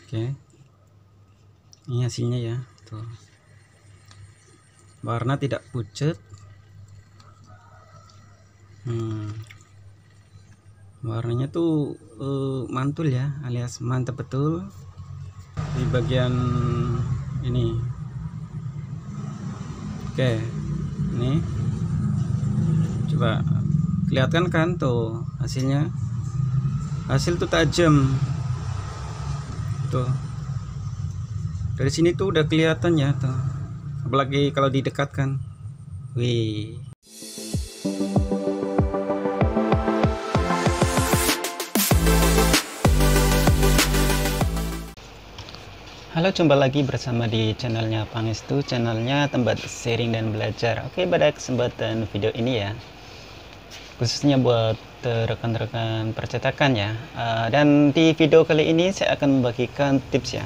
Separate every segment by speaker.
Speaker 1: Oke, ini hasilnya ya. Tuh, warna tidak pucat. Warnanya tuh mantul ya, alias mantap betul di bagian ini. Oke, ini coba kelihatan kan tuh hasilnya. Hasil tuh tajam tuh, dari sini tuh udah kelihatan ya tuh, apalagi kalau didekatkan. Wih. Halo, jumpa lagi bersama di channelnya Pangestu, channelnya tempat sharing dan belajar. Oke, pada kesempatan video ini ya, khususnya buat rekan-rekan percetakan ya. Dan di video kali ini saya akan membagikan tips ya.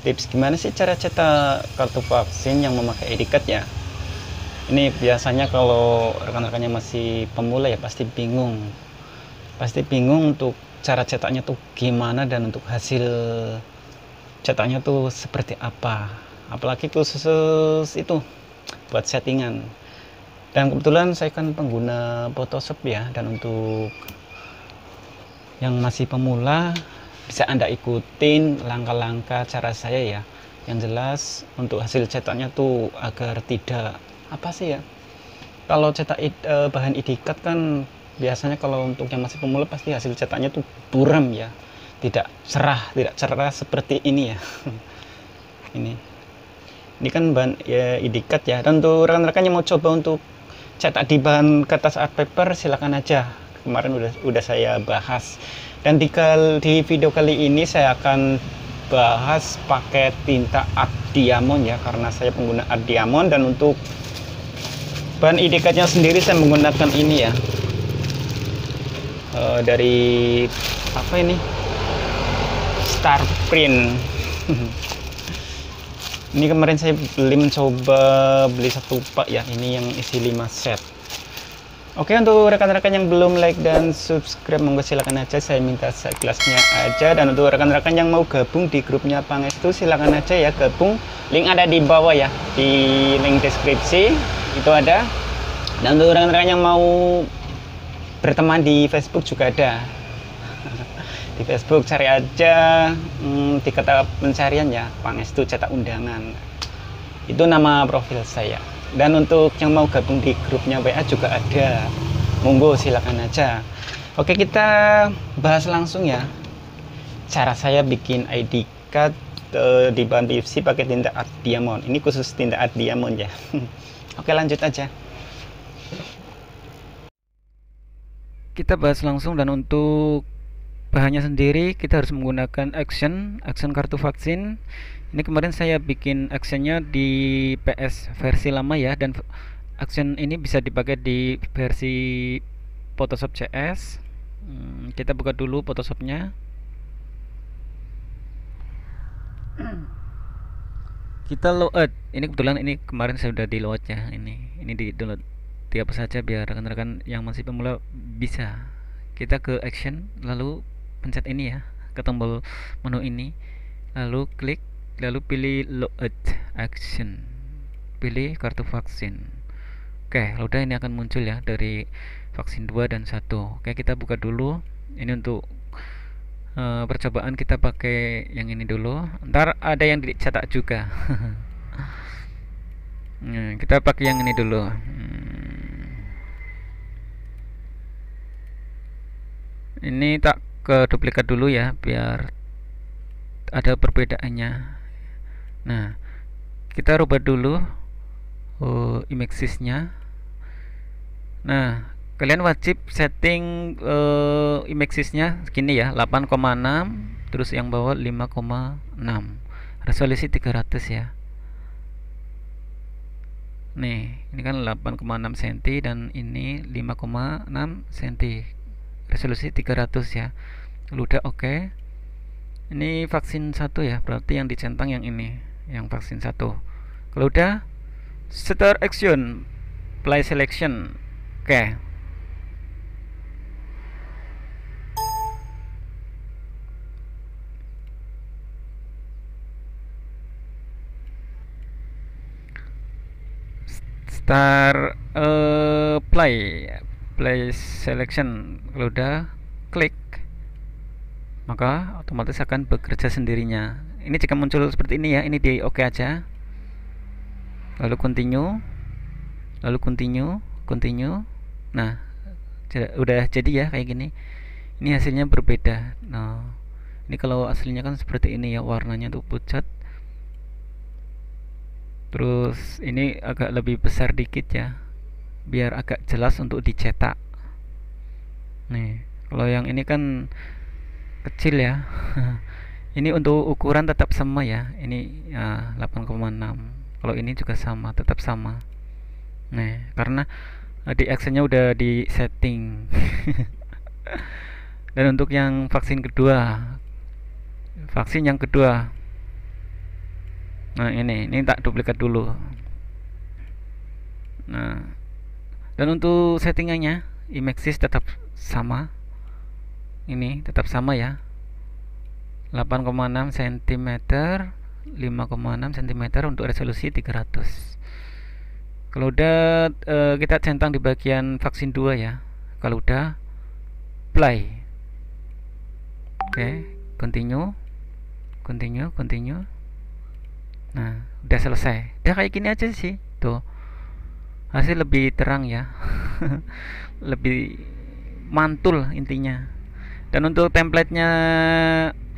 Speaker 1: Tips gimana sih cara cetak kartu vaksin yang memakai ID card ya. Ini biasanya kalau rekan-rekannya masih pemula ya pasti bingung. Pasti bingung untuk cara cetaknya tuh gimana dan untuk hasil cetaknya tuh seperti apa, apalagi khusus itu buat settingan. Dan kebetulan saya kan pengguna Photoshop ya, dan untuk yang masih pemula bisa Anda ikutin langkah-langkah cara saya ya. Yang jelas untuk hasil cetaknya tuh agar tidak apa sih ya, kalau cetak bahan ID card kan biasanya kalau untuk yang masih pemula pasti hasil cetaknya tuh buram ya, tidak cerah seperti ini ya. ini kan bahan ya, ID card ya. Dan untuk rekan-rekan yang mau coba untuk cetak di bahan kertas art paper, silakan aja, kemarin udah saya bahas. Dan di video kali ini saya akan bahas pakai tinta art diamond ya, karena saya pengguna art diamond. Dan untuk bahan ID card-nya sendiri saya menggunakan ini ya, dari apa ini, Star Print. Ini kemarin saya beli satu pak ya, ini yang isi 5 set. Oke, untuk rekan-rekan yang belum like dan subscribe, monggo silakan aja, saya minta seikhlasnya aja. Dan untuk rekan-rekan yang mau gabung di grupnya Pangestu, silakan aja ya gabung, link ada di bawah ya, di link deskripsi itu ada. Dan untuk rekan-rekan yang mau berteman di Facebook juga ada. Di Facebook cari aja di kata pencarian ya, Pangestu cetak undangan, itu nama profil saya. Dan untuk yang mau gabung di grupnya WA juga ada, monggo silakan aja. Oke, kita bahas langsung ya cara saya bikin ID card di bahan PVC pakai tinta art diamond. Ini khusus tinta art diamond ya. Oke, lanjut aja, kita bahas langsung. Dan untuk bahannya sendiri kita harus menggunakan action kartu vaksin. Ini kemarin saya bikin actionnya di PS versi lama ya, dan action ini bisa dipakai di versi Photoshop CS. Kita buka dulu Photoshopnya. Kita load. Ini kebetulan ini kemarin saya sudah di load ya. Ini di download. Apa saja biar rekan-rekan yang masih pemula bisa. Kita ke action, lalu pencet ini ya, ke tombol menu ini, lalu klik, lalu pilih load action, pilih kartu vaksin. Oke, udah, ini akan muncul ya dari vaksin 2 dan 1. Oke, kita buka dulu. Ini untuk percobaan kita pakai yang ini dulu, ntar ada yang dicetak juga. Nah, kita pakai yang ini dulu. Ini tak ke duplikat dulu ya, biar ada perbedaannya. Nah, kita rubah dulu imagesnya. Nah, kalian wajib setting imagesnya segini ya, 8,6, terus yang bawah 5,6, resolusi 300 ya. Nih, ini kan 8,6 cm dan ini 5,6 cm, resolusi 300 ya. Udah oke. Ini vaksin 1 ya, berarti yang dicentang yang ini, yang vaksin 1. Kalau udah, start action, play selection. Oke. start play selection. Kalau udah klik, maka otomatis akan bekerja sendirinya. Ini jika muncul seperti ini ya, ini di oke aja, lalu continue, lalu continue. Nah, udah jadi ya kayak gini. Ini hasilnya berbeda. Nah, ini kalau aslinya kan seperti ini ya, warnanya tuh pucat. Terus ini agak lebih besar dikit ya, biar agak jelas untuk dicetak. Nih, kalau yang ini kan kecil ya. Ini untuk ukuran tetap sama ya. Ini ya, 8,6. Kalau ini juga sama, tetap sama. Nah, karena di actionnya udah di setting. Dan untuk yang vaksin yang kedua, nah ini tak duplikat dulu. Nah, dan untuk settingannya iMaxis tetap sama. Ini tetap sama ya, 8,6 cm 5,6 cm untuk resolusi 300. Kalau udah kita centang di bagian vaksin 2 ya. Kalau udah play, oke, continue. Nah, udah selesai. Udah kayak gini aja sih. Tuh. Hasil lebih terang ya. Lebih mantul intinya. Dan untuk templatenya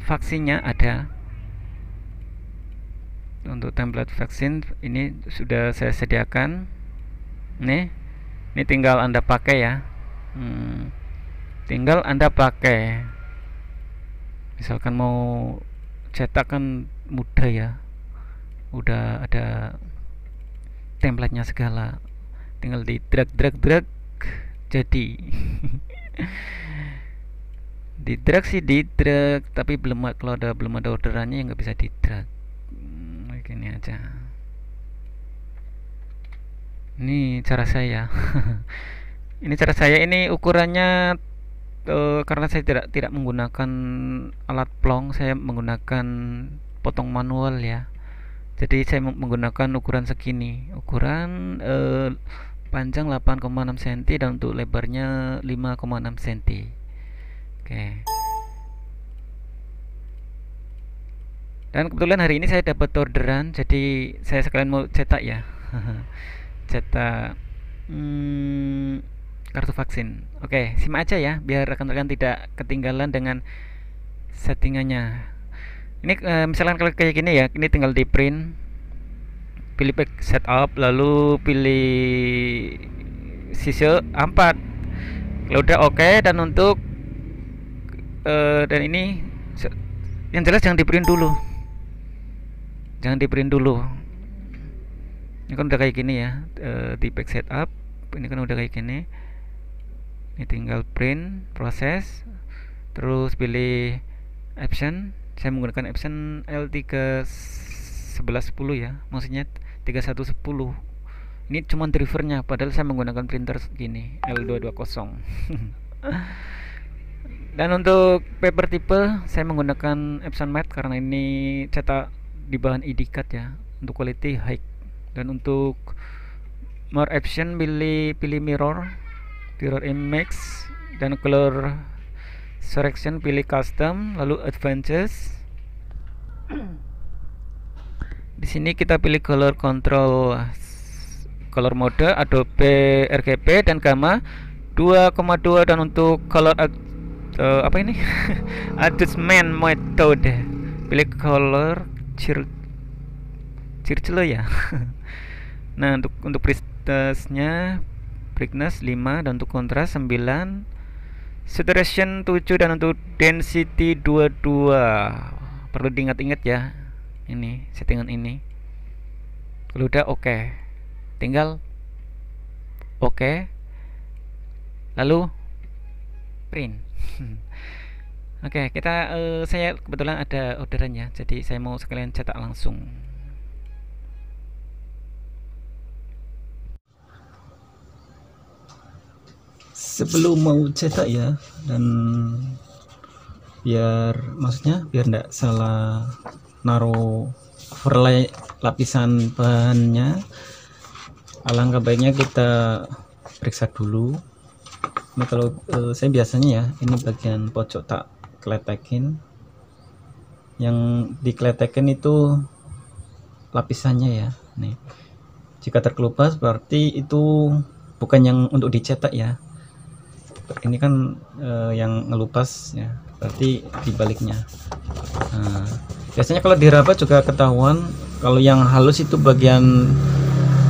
Speaker 1: vaksinnya ada. Untuk template vaksin ini sudah saya sediakan. Nih. Ini tinggal Anda pakai ya. Tinggal Anda pakai. Misalkan mau cetak kan mudah ya, udah ada templatenya segala, tinggal di drag jadi. Di drag sih di drag, tapi belum ada orderannya yang nggak bisa di drag. Gini aja. Ini cara saya. Ini cara saya. Ini ukurannya karena saya tidak menggunakan alat plong, saya menggunakan potong manual ya. Jadi saya menggunakan ukuran segini, ukuran panjang 8,6 cm dan untuk lebarnya 5,6 cm. Oke. Dan kebetulan hari ini saya dapat orderan, jadi saya sekalian mau cetak ya. Cetak kartu vaksin. Oke, simak aja ya, biar rekan-rekan tidak ketinggalan dengan settingannya. Ini misalkan kalau kayak gini ya, ini tinggal di print, pilih pack setup, lalu pilih sisa 4. Kalau udah oke, dan untuk dan ini yang jelas jangan di print dulu. Ini kan udah kayak gini ya, di pack setup. Ini kan udah kayak gini. Ini tinggal print, proses, terus pilih option. Saya menggunakan option L31110 ya, maksudnya 3110. Ini cuma drivernya, padahal saya menggunakan printer gini L220. Dan untuk paper tipe saya menggunakan Epson Matte karena ini cetak di bahan IDCAD ya, untuk quality high. Dan untuk more option pilih mirror image, dan color selection pilih custom, lalu advanced. Di sini kita pilih color control, color mode Adobe RGB dan gamma 2,2, dan untuk color apa ini adjustment method pilih color circle ya. Nah, untuk brightness 5, dan untuk kontras 9, saturation 7, dan untuk density 22. Perlu diingat-ingat ya, ini settingan ini. Kalau udah oke, tinggal oke, lalu print. Oke, kita saya kebetulan ada orderannya, jadi saya mau sekalian cetak langsung. Sebelum mau cetak ya, dan biar nggak salah naruh overlay lapisan bahannya, alangkah baiknya kita periksa dulu. Ini kalau saya biasanya ya, ini bagian pojok tak kletekin. Yang dikletekin itu lapisannya ya. Nih, jika terkelupas berarti itu bukan yang untuk dicetak ya. Ini kan yang ngelupas ya, berarti dibaliknya. Nah, biasanya kalau diraba juga ketahuan. Kalau yang halus itu bagian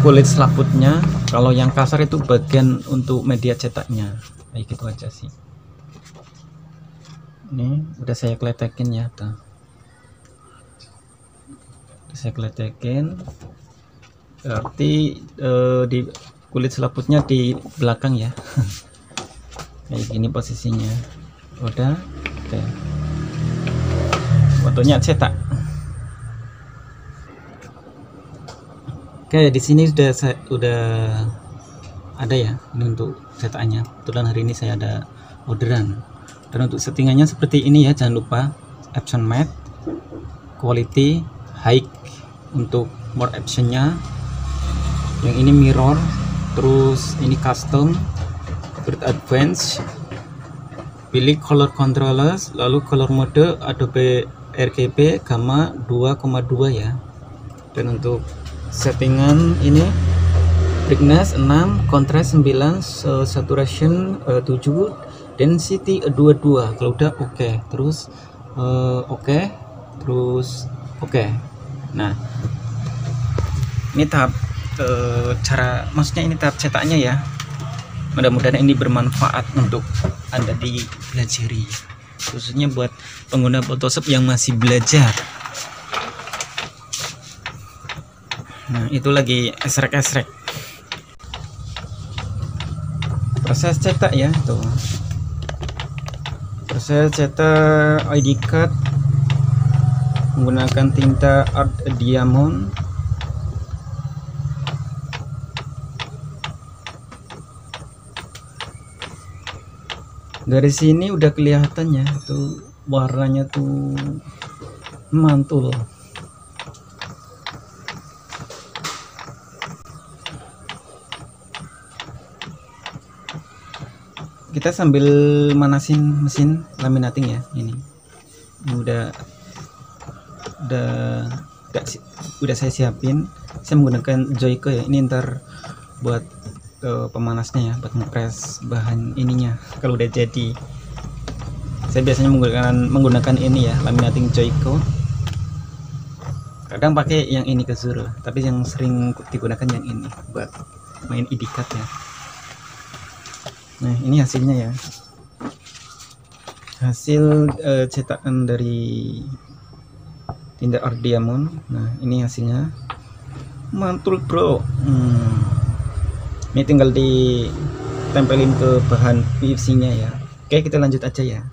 Speaker 1: kulit selaputnya, kalau yang kasar itu bagian untuk media cetaknya. Kayak gitu aja sih. Ini udah saya kletekin ya, tuh. Udah saya kletekin, berarti di kulit selaputnya di belakang ya. Kayak gini posisinya. Udah, oke. Fotonya cetak. Oke, di sini udah ada ya, ini untuk cetakannya. Kebetulan hari ini saya ada orderan. Dan untuk settingannya seperti ini ya, jangan lupa Epson matte, quality, high untuk more optionnya. Yang ini mirror, terus ini custom, advance, pilih color controllers, lalu color mode Adobe RGB gamma 2,2 ya. Dan untuk settingan ini brightness 6, contrast 9, saturation 7, density 22. Kalau udah oke, terus oke, terus oke. Nah, ini tahap cara, maksudnya ini tahap cetaknya ya. Mudah-mudahan ini bermanfaat untuk Anda dipelajari, khususnya buat pengguna Photoshop yang masih belajar. Nah, itu lagi esrek-esrek. Proses cetak ya, tuh. Proses cetak ID card menggunakan tinta Art Diamond. Dari sini udah kelihatan ya, tuh warnanya tuh mantul. Kita sambil manasin mesin laminating ya. Ini udah saya siapin. Saya menggunakan Joico ya. Ini ntar buat pemanasnya ya, buat ngepres bahan ininya kalau udah jadi. Saya biasanya menggunakan ini ya, laminating Joico. Kadang pakai yang ini Kazuro, tapi yang sering digunakan yang ini buat main ID card ya. Nah, ini hasilnya ya, hasil cetakan dari tinta Art Diamond. Nah, ini hasilnya mantul bro. Ini tinggal ditempelin ke bahan PVC nya ya. Oke, kita lanjut aja ya.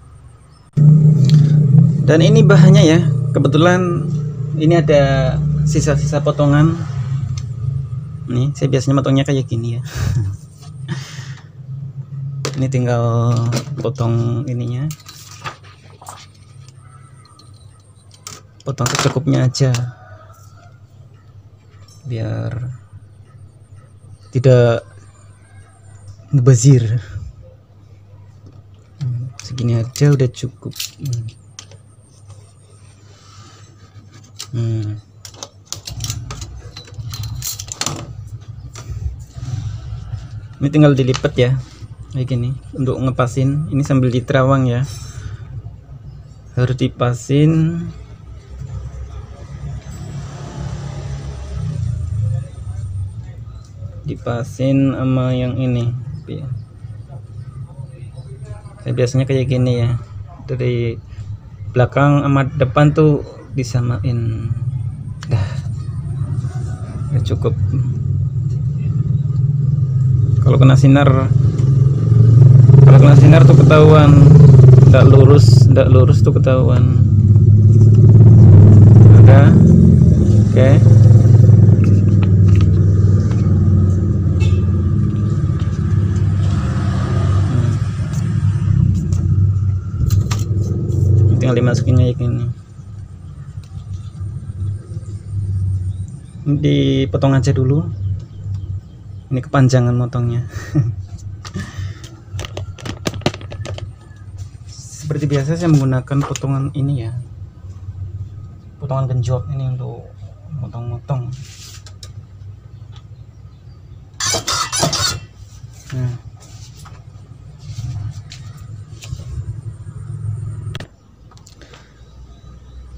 Speaker 1: Dan ini bahannya ya, kebetulan ini ada sisa-sisa potongan. Nih, saya biasanya potongnya kayak gini ya. Ini tinggal potong ininya, potong secukupnya aja biar tidak ngebazir. Segini aja udah cukup. Ini tinggal dilipat ya, kayak gini. Untuk ngepasin ini sambil diterawang ya, harus dipasin. Dipasin sama yang ini. Saya biasanya kayak gini ya, dari belakang sama depan tuh disamain. Dah, ya cukup. Kalau kena sinar tuh ketahuan. Nggak lurus tuh ketahuan. Udah, oke. Tinggal dimasukin kayak gini. Dipotong aja dulu. Ini kepanjangan motongnya. Seperti biasa saya menggunakan potongan ini ya, potongan genjot ini untuk motong-motong. Nah,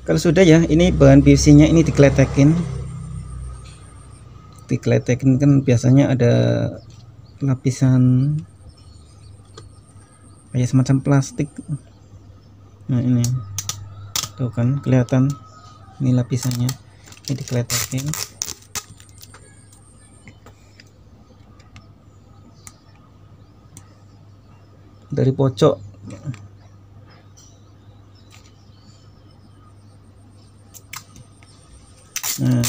Speaker 1: kalau sudah ya, ini bahan PVC nya ini dikeletekin kan biasanya ada lapisan kayak semacam plastik. Nah ini tuh kan kelihatan, ini lapisannya, ini dikeletekin. Dari pojok. Nah,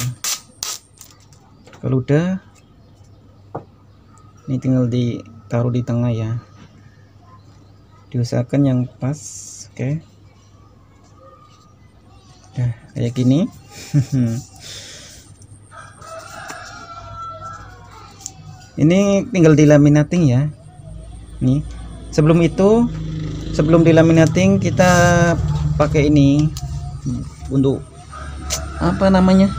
Speaker 1: kalau udah, ini tinggal ditaruh di tengah ya, diusahakan yang pas. Oke. Nah, kayak gini. Ini tinggal dilaminating ya. Nih, sebelum dilaminating kita pakai ini untuk apa namanya,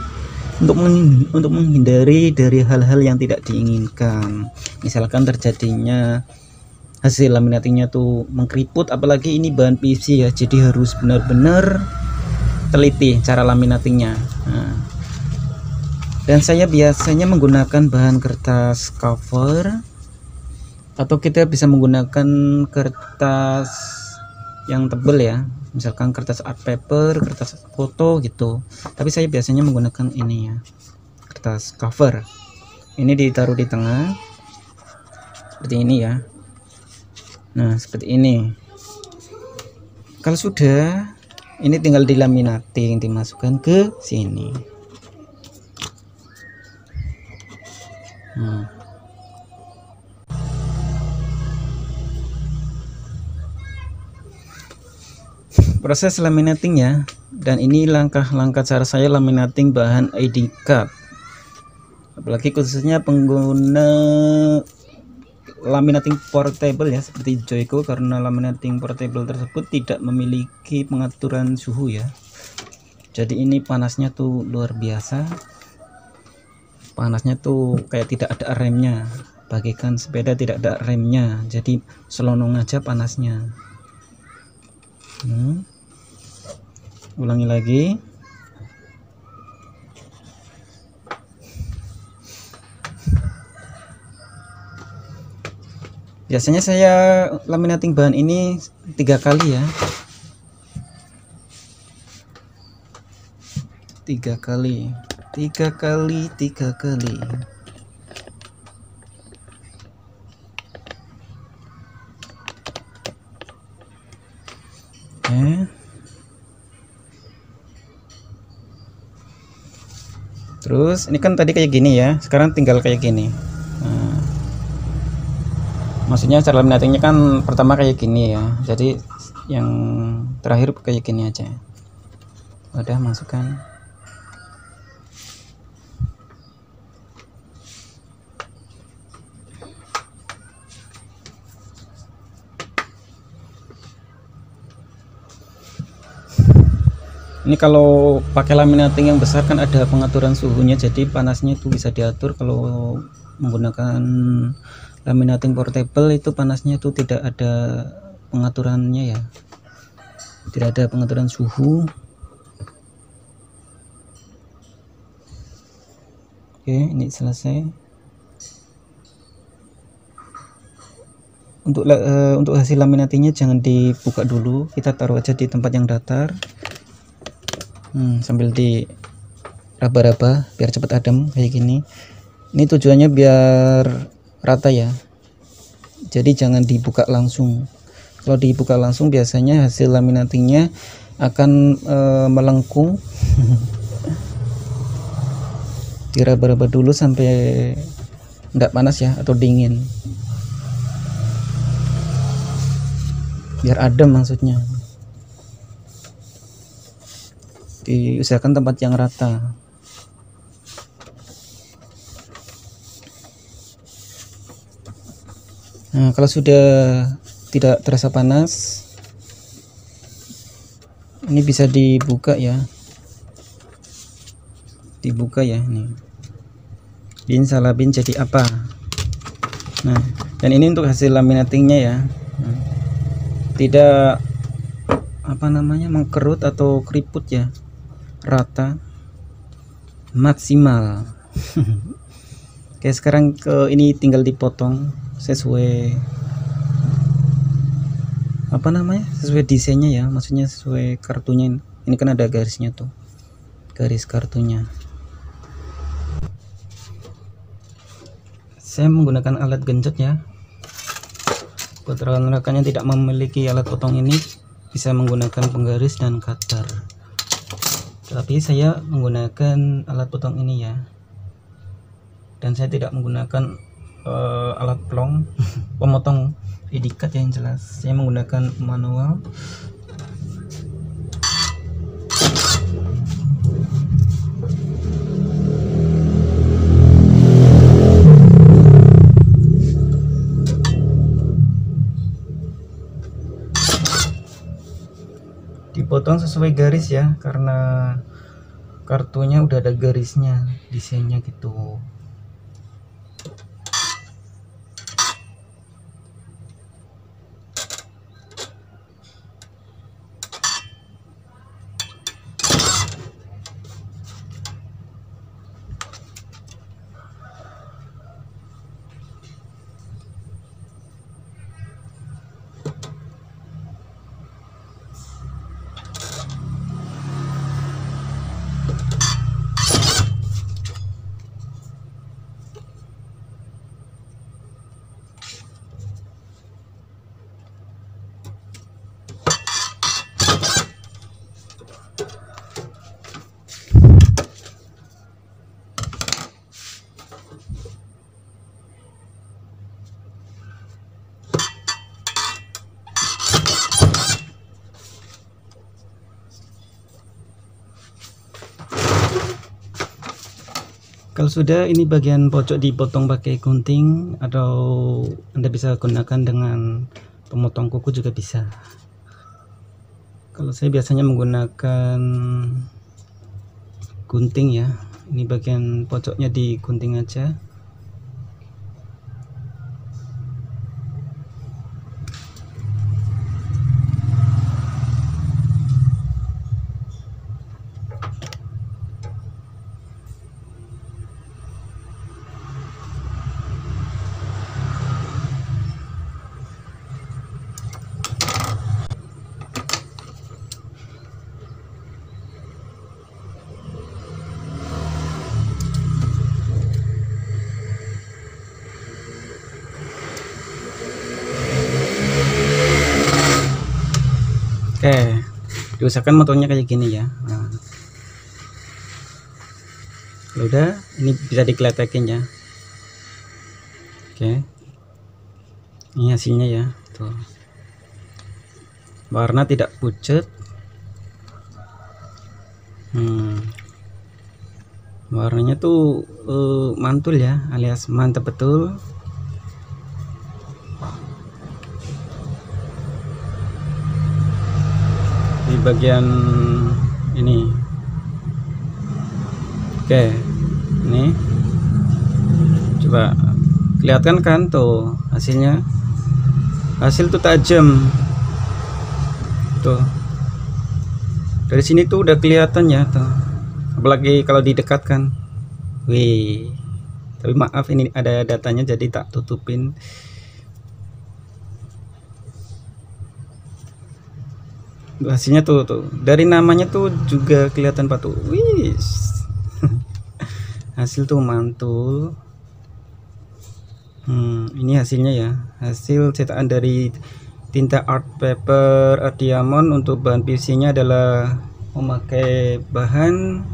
Speaker 1: untuk menghindari dari hal-hal yang tidak diinginkan. Misalkan terjadinya hasil laminatingnya tuh mengkeriput, apalagi ini bahan PVC ya, jadi harus benar-benar teliti cara laminatingnya. Nah, dan saya biasanya menggunakan bahan kertas cover, atau kita bisa menggunakan kertas yang tebal ya, misalkan kertas art paper, kertas foto gitu. Tapi saya biasanya menggunakan ini ya, kertas cover. Ini ditaruh di tengah seperti ini ya. Nah seperti ini. Kalau sudah, ini tinggal dilaminating, dimasukkan ke sini. Proses laminating ya, dan ini langkah-langkah cara saya laminating bahan ID card, apalagi khususnya pengguna laminating portable ya, seperti Joico, karena laminating portable tersebut tidak memiliki pengaturan suhu ya. Jadi ini panasnya tuh luar biasa, panasnya tuh kayak tidak ada remnya, bagaikan sepeda tidak ada remnya, jadi selonong aja panasnya. Ulangi lagi. Biasanya saya laminating bahan ini 3 kali ya, 3 kali. Terus ini kan tadi kayak gini ya, sekarang tinggal kayak gini. Nah, maksudnya cara laminatingnya kan pertama kayak gini ya, jadi yang terakhir kayak gini aja. Udah masukkan. Ini kalau pakai laminating yang besar kan ada pengaturan suhunya, jadi panasnya itu bisa diatur. Kalau menggunakan laminating portable itu panasnya itu tidak ada pengaturannya ya, tidak ada pengaturan suhu. Oke, ini selesai. Untuk hasil laminatingnya jangan dibuka dulu, kita taruh aja di tempat yang datar. Sambil di raba-raba biar cepat adem kayak gini. Ini tujuannya biar rata ya, jadi jangan dibuka langsung. Kalau dibuka langsung biasanya hasil laminatingnya akan melengkung. Diraba-raba dulu sampai enggak panas ya, atau dingin, biar adem maksudnya. Diusahakan tempat yang rata. Nah, kalau sudah tidak terasa panas, ini bisa dibuka ya, nih bin salabin jadi apa. Nah, dan ini untuk hasil laminatingnya ya. Nah, tidak mengkerut atau keriput ya, rata, maksimal. Oke, sekarang ini tinggal dipotong sesuai sesuai desainnya ya, maksudnya sesuai kartunya. Ini kan ada garisnya tuh, garis kartunya. Saya menggunakan alat genjot ya. Buat rekan-rekan yang tidak memiliki alat potong ini, bisa menggunakan penggaris dan cutter, tapi saya menggunakan alat potong ini ya. Dan saya tidak menggunakan alat plong pemotong idikat yang jelas. Saya menggunakan manual. Dipotong sesuai garis ya, karena kartunya udah ada garisnya, desainnya gitu. Kalau sudah, ini bagian pojok dipotong pakai gunting, atau Anda bisa gunakan dengan pemotong kuku juga bisa. Kalau saya biasanya menggunakan gunting ya. Ini bagian pojoknya digunting aja. Oke, diusahakan motornya kayak gini ya. Nah, udah, ini bisa dikeletekin ya. Oke, ini hasilnya ya, tuh. Warna tidak pucat. Warnanya tuh mantul ya, alias mantap betul. Di bagian ini. Oke, ini coba kelihatan kan tuh hasilnya. Hasil tuh tajam tuh, dari sini tuh udah kelihatan ya tuh, apalagi kalau didekatkan. Wih, tapi maaf ini ada datanya jadi tak tutupin. Hasilnya tuh dari namanya tuh juga kelihatan patuh. Wih, hasil tuh mantul. Ini hasilnya ya, hasil cetakan dari tinta art paper art diamond. Untuk bahan PVC nya adalah memakai bahan